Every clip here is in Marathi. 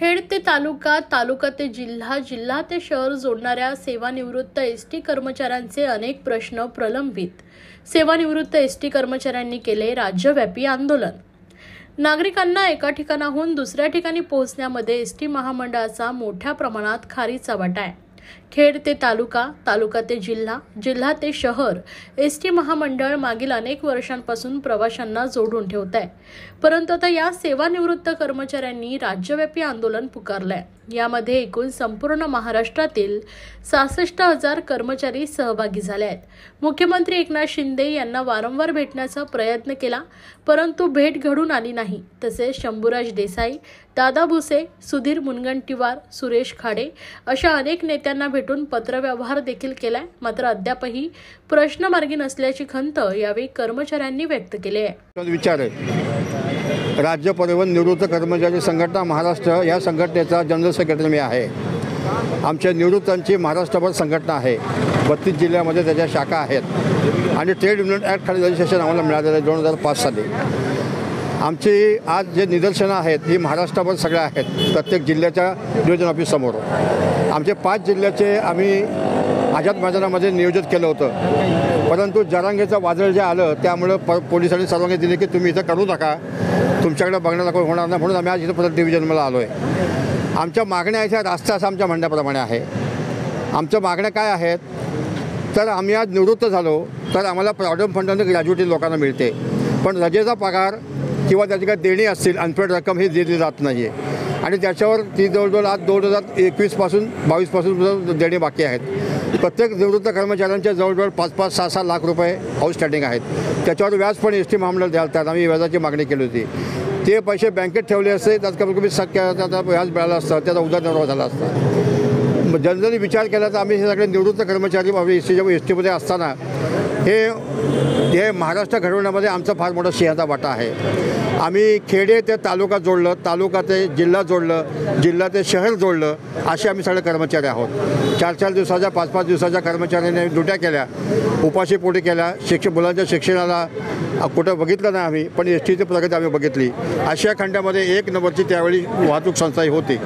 खेड ते तालुका, तालुका ते जिल्हा, जिल्हा ते शहर जोडणाऱ्या सेवानिवृत्त एसटी कर्मचाऱ्यांचे अनेक प्रश्न प्रलंबित। सेवानिवृत्त एसटी कर्मचाऱ्यांनी केले राज्यव्यापी आंदोलन। नागरिकांना एका ठिकाणाहून दुसऱ्या ठिकाणी पोहोचण्यामध्ये एसटी महामंडळाचा मोठ्या प्रमाणात खारीचा वाटा आहे। खेड ते तालुका, तालुका ते जिल्हा, जिल्हा ते शहर एसटी महामंडळ मागील अनेक वर्षांपासून प्रवाशांना जोडून ठेवत आहे। परंतु आता या सेवानिवृत्त कर्मचाऱ्यांनी राज्यव्यापी आंदोलन पुकारलंय। यामध्ये एकूण संपूर्ण महाराष्ट्रातील 66,000 कर्मचारी सहभागी झाले आहेत। मुख्यमंत्री एकनाथ शिंदे यांना वारंवार भेटण्याचा प्रयत्न केला, परंतु भेट घडून आली नाही। तसेच शंभूराज देसाई, दादा भुसे, सुधीर मुनगंटीवार, सुरेश खाडे अशा अनेक नेत्यांना भेटून पत्रव्यवहार देखील केलाय, मात्र अद्यापही प्रश्न मार्गी नसल्याची खंत यावेळी कर्मचाऱ्यांनी व्यक्त केली आहे। विचार आहे राज्य परिवहन निवृत्त कर्मचारी संघटना महाराष्ट्र या संघटनेचा जनरल सेक्रेटरी मी आहे। आमच्या निवृत्तांची महाराष्ट्रभर संघटना आहे। 32 जिल्ह्यामध्ये त्याच्या शाखा आहेत आणि ट्रेड युनियन ॲक्ट खाली रजिस्ट्रेशन आम्हाला मिळालेलं आहे 2005 साली। आमची आज जे निदर्शनं आहेत ही महाराष्ट्रभर सगळ्या आहेत, प्रत्येक जिल्ह्याच्या डिव्हिजन ऑफिस समोर। आमचे 5 जिल्ह्याचे आम्ही आझाद मैदानामध्ये नियोजित केलं होतं, परंतु जरांगेचं वादळ जे आलं त्यामुळं पोलिसांनी परवानगी दिली की तुम्ही इथं करू नका, तुमच्याकडे बघण्याला कोण होणार नाही, म्हणून आम्ही आज इथं परत डिव्हिजनला आलो आहे। आमच्या मागण्या ह्या रास्ता असं आमच्या म्हणण्याप्रमाणे आहे। आमच्या मागण्या काय आहेत तर आम्ही आज निवृत्त झालो तर आम्हाला प्रॉव्हिडंट फंडाने ग्रॅज्युटी लोकांना मिळते, पण रजेचा पगार किंवा त्याची काही देणी असतील अनपेड रक्कम ही दिली जात नाही आहे आणि त्याच्यावर ती जवळजवळ आज 2021 22 देणी बाकी आहेत। प्रत्येक निवृत्त कर्मचाऱ्यांच्या जवळजवळ 5-5, 6-6 लाख रुपये आउटस्टँडिंग आहेत। त्याच्यावर व्याज पण एसटी महामंडळ द्याल, आम्ही व्याजाची मागणी केली होती। ते पैसे बँकेत ठेवले असते त्यात कमीत कमी त्याचा व्याज मिळालं असतं, त्याचा उदरनिर्वाह झाला असता। जनरली विचार केला तर आम्ही हे सगळे निवृत्त कर्मचारी एसटीमध्ये असताना हे महाराष्ट्र घडवण्यामध्ये आमचा फार मोठा सिंहाचा वाटा आहे। आम्ही खेडे ते तालुका जोडलं, तालुका ते जिल्हा जोडलं, जिल्हा ते शहर जोडलं, असे आम्ही सगळे कर्मचारी आहोत। 4-4 दिवसाच्या 5-5 दिवसाच्या कर्मचाऱ्यांनी ड्युट्या केल्या, उपाशीपोटी केल्या, मुलांच्या शिक्षणाला कुठं बघितलं नाही आम्ही, पण एस टीची प्रगती आम्ही बघितली। आशिया खंडामध्ये 1 नंबरची त्यावेळी वाहतूक संस्था होती।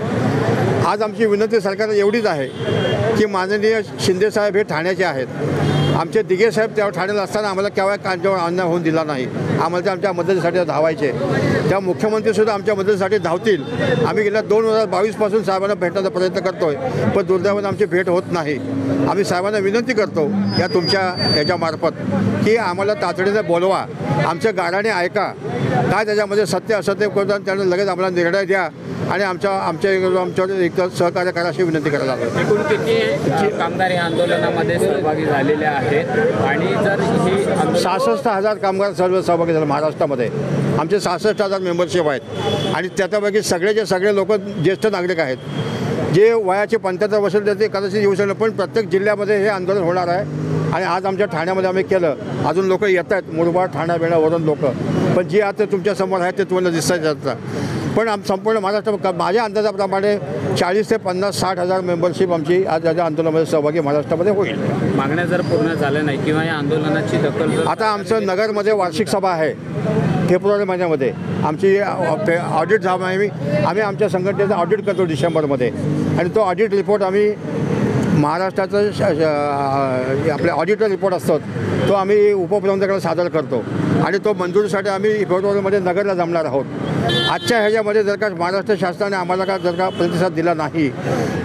आज आमची विनंती सरकारला एवढीच आहे की माननीय शिंदेसाहेब हे ठाण्याचे आहेत। आमचे दिघे साहेब तेव्हा ठाण्याला असताना आम्हाला केव्हा कांच्यावर अन्याय होऊन दिला नाही, आम्हाला ते आमच्या मदतीसाठी धावायचे। त्या मुख्यमंत्रीसुद्धा आमच्या मदतीसाठी धावतील। आम्ही गेल्या 2022 पासून साहेबांना भेटण्याचा प्रयत्न करतोय, पण दुर्दैवाने आमची भेट होत नाही। आम्ही साहेबांना विनंती करतो या तुमच्या याच्यामार्फत की आम्हाला तातडीने बोलवा, आमच्या गाण्याने ऐका, काय त्याच्यामध्ये सत्य असत्य करून त्यांना लगेच आम्हाला निर्णय द्या आणि आमच्यावर एक सहकार्य करा अशी विनंती करायला लागलो। एकूण किती कामगार या आंदोलनामध्ये सहभागी झालेले आहेत आणि जर ही 66,000 कामगार सर्व सहभागी झाले महाराष्ट्रामध्ये। आमचे 66,000 मेंबरशिप आहेत आणि त्याच्यापैकी सगळेचे सगळे लोक ज्येष्ठ नागरिक आहेत। जे वयाचे 75 वर्ष ते कदाचित येऊ शकले, पण प्रत्येक जिल्ह्यामध्ये हे आंदोलन होणार आहे आणि आज आमच्या ठाण्यामध्ये आम्ही केलं। अजून लोक येत आहेत मुरबाड, ठाणा, बेळावरून लोक, पण जी आता तुमच्यासमोर आहेत ते तुम्हाला दिसत जातात। पण संपूर्ण महाराष्ट्र माझ्या अंदाजाप्रमाणे 40 ते 50, 60,000 मेंबरशिप आमची आज या आंदोलनामध्ये सहभागी महाराष्ट्रामध्ये होईल। मागण्या जर पूर्ण झाल्या नाही किंवा या आंदोलनाची दखल आता आमचं नगरमध्ये वार्षिक सभा आहे फेब्रुवारी महिन्यामध्ये, आमची ऑडिट झाला आहे। आम्ही आमच्या संघटनेचं ऑडिट करतो डिसेंबरमध्ये आणि तो ऑडिट रिपोर्ट आम्ही महाराष्ट्राचं आपले ऑडिटर रिपोर्ट असतो तो आम्ही उपप्रबंधकाला सादर करतो आणि तो मंजुरीसाठी आम्ही फेब्रुवारीमध्ये नगरला जमणार आहोत। आजच्या ह्याच्यामध्ये जर का महाराष्ट्र शासनाने आम्हाला जर का प्रतिसाद दिला नाही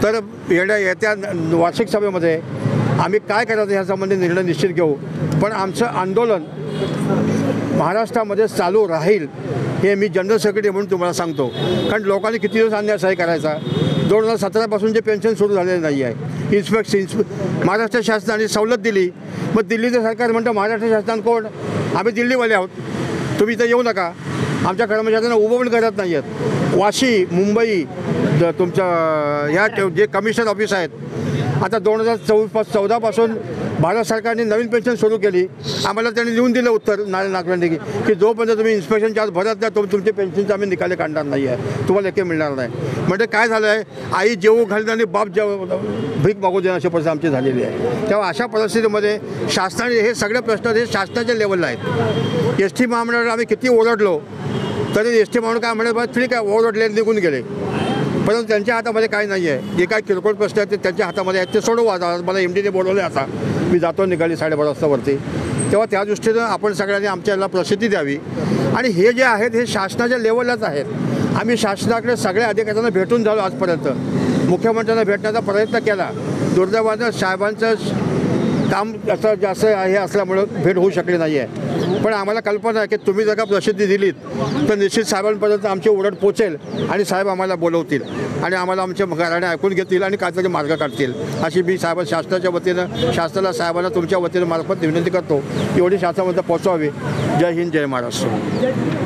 तर येत्या वार्षिक सभेमध्ये आम्ही काय करायचं ह्यासंबंधी निर्णय निश्चित घेऊ। पण आमचं आंदोलन महाराष्ट्रामध्ये चालू राहील हे मी जनरल सेक्रेटरी म्हणून तुम्हाला सांगतो, कारण लोकांनी किती दिवस अन्याय करायचा। 2017 पासून जे पेन्शन सुरू झालेलं नाही आहे, महाराष्ट्र शासनाने सवलत दिली, मग दिल्लीचं सरकार म्हणतं महाराष्ट्र शासन कोण, आम्ही दिल्लीवाले आहोत, तुम्ही इथं येऊ नका। आमच्या कर्मचाऱ्यांना उभं पण करत नाही आहेत। वाशी, मुंबई, तुमच्या ह्या जे कमिशनर ऑफिस आहेत, आता 2014 पासून भारत सरकारने नवीन पेन्शन सुरू केली। आम्हाला त्यांनी लिहून दिलं उत्तर नागरिकांनी की जोपर्यंत तुम्ही इन्स्पेक्शन चार्ज भरत नाही तो तुमचे पेन्शनचे आम्ही निकाले काढणार नाही आहे, तुम्हाला एके मिळणार नाही। म्हणजे काय झालं आहे, आई जेवू घालणं आणि बाप भीक मागू देणं अशी परिस्थिती आमची झालेली आहे। तेव्हा अशा परिस्थितीमध्ये शासनाने हे सगळे प्रश्न हे शासनाच्या लेवलला आहेत। एस टी महामंडळाला आम्ही किती ओरडलो तरी एस टी महामंडळ काय म्हणे, ठीक आहे ओरडले निघून गेले, परंतु त्यांच्या हातामध्ये काही नाही आहे. जे काय किरकोळ प्रश्न आहेत ते त्यांच्या हातामध्ये आहेत, ते सोडवा. मला MDने बोलवलं आता मी जातो निघाली 12:30 वाजता वरती. तेव्हा त्या दृष्टीनं आपण सगळ्यांनी आमच्याला प्रसिद्धी द्यावी. आणि हे जे आहेत हे शासनाच्या लेवललाच आहेत. आम्ही शासनाकडे सगळ्या अधिकाऱ्यांना भेटून झालो आजपर्यंत. मुख्यमंत्र्यांना भेटण्याचा प्रयत्न केला. दुर्दैवानं साहेबांचं काम असं जास्त हे असल्यामुळं भेट होऊ शकली नाही आहे. पण आम्हाला कल्पना आहे की तुम्ही जर का प्रसिद्धी दिलीत तर निश्चित साहेबांपर्यंत आमची ओरड पोचेल आणि साहेब आम्हाला बोलवतील आणि आम्हाला आमच्या गाण्याने ऐकून घेतील आणि काहीतरी मार्ग काढतील, अशी मी शासनाच्या वतीनं शासनाला साहेबांना तुमच्या वतीनं मार्फत विनंती करतो. एवढी शासनापर्यंत पोहोचवावी. जय हिंद, जय महाराष्ट्र.